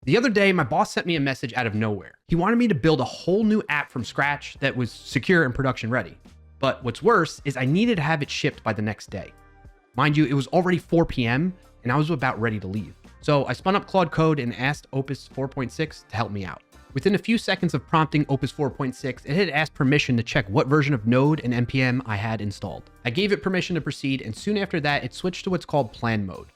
The other day, my boss sent me a message out of nowhere. He wanted me to build a whole new app from scratch that was secure and production ready. But what's worse is I needed to have it shipped by the next day. Mind you, it was already 4 p.m. and I was about ready to leave. So I spun up Claude Code and asked Opus 4.6 to help me out. Within a few seconds of prompting Opus 4.6, it had asked permission to check what version of Node and NPM I had installed. I gave it permission to proceed, and soon after that, it switched to what's called plan mode.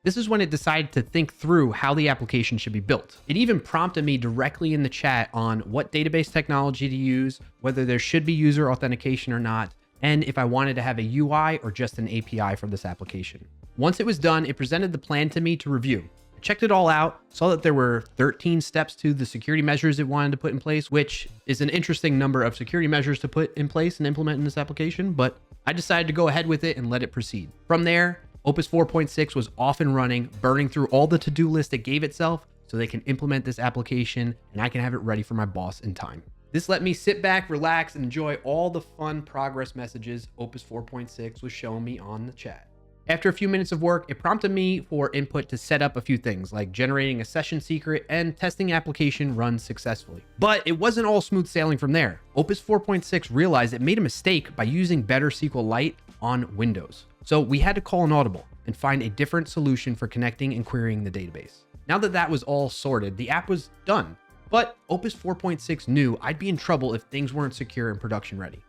This is when it decided to think through how the application should be built. It even prompted me directly in the chat on what database technology to use, whether there should be user authentication or not, and if I wanted to have a UI or just an API for this application. Once it was done, it presented the plan to me to review. I checked it all out, saw that there were 13 steps to the security measures it wanted to put in place, which is an interesting number of security measures to put in place and implement in this application, but I decided to go ahead with it and let it proceed. From there, Opus 4.6 was off and running, burning through all the to-do list it gave itself so they can implement this application and I can have it ready for my boss in time. This let me sit back, relax, and enjoy all the fun progress messages Opus 4.6 was showing me on the chat. After a few minutes of work, it prompted me for input to set up a few things like generating a session secret and testing application runs successfully. But it wasn't all smooth sailing from there. Opus 4.6 realized it made a mistake by using better SQLite on Windows. So we had to call an audible and find a different solution for connecting and querying the database. Now that that was all sorted, the app was done. But Opus 4.6 knew I'd be in trouble if things weren't secure and production ready.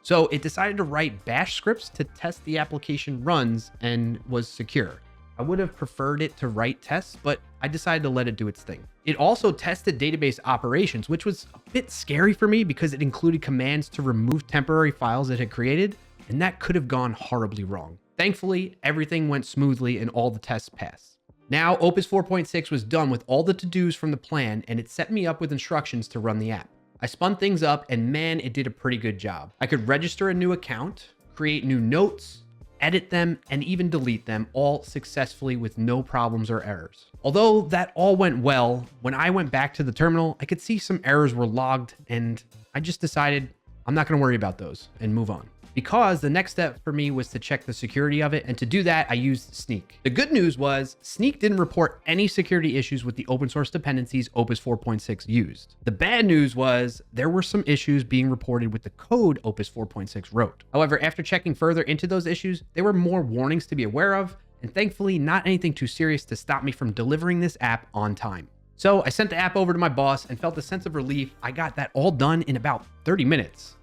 So it decided to write bash scripts to test the application runs and was secure. I would have preferred it to write tests, but I decided to let it do its thing. It also tested database operations, which was a bit scary for me because it included commands to remove temporary files it had created, and that could have gone horribly wrong. Thankfully, everything went smoothly and all the tests passed. Now, Opus 4.6 was done with all the to-dos from the plan, and it set me up with instructions to run the app. I spun things up, and man, it did a pretty good job. I could register a new account, create new notes, edit them, and even delete them all successfully with no problems or errors. Although that all went well, when I went back to the terminal, I could see some errors were logged, and I just decided I'm not going to worry about those and move on. Because the next step for me was to check the security of it, and to do that, I used Snyk. The good news was Snyk didn't report any security issues with the open source dependencies Opus 4.6 used. The bad news was there were some issues being reported with the code Opus 4.6 wrote. However, after checking further into those issues, there were more warnings to be aware of, and thankfully not anything too serious to stop me from delivering this app on time. So I sent the app over to my boss and felt a sense of relief. I got that all done in about 30 minutes.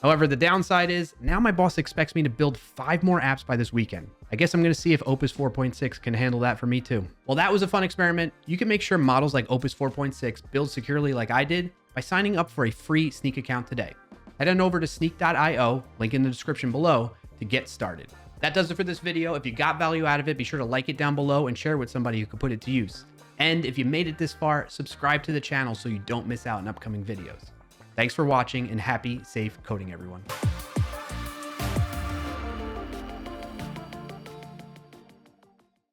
However, the downside is now my boss expects me to build 5 more apps by this weekend. I guess I'm going to see if Opus 4.6 can handle that for me too. Well, that was a fun experiment. You can make sure models like Opus 4.6 build securely like I did by signing up for a free Snyk account today. Head on over to snyk.io, link in the description below, to get started. That does it for this video. If you got value out of it, be sure to like it down below and share with somebody who could put it to use. And if you made it this far, subscribe to the channel so you don't miss out on upcoming videos. Thanks for watching and happy, safe coding, everyone.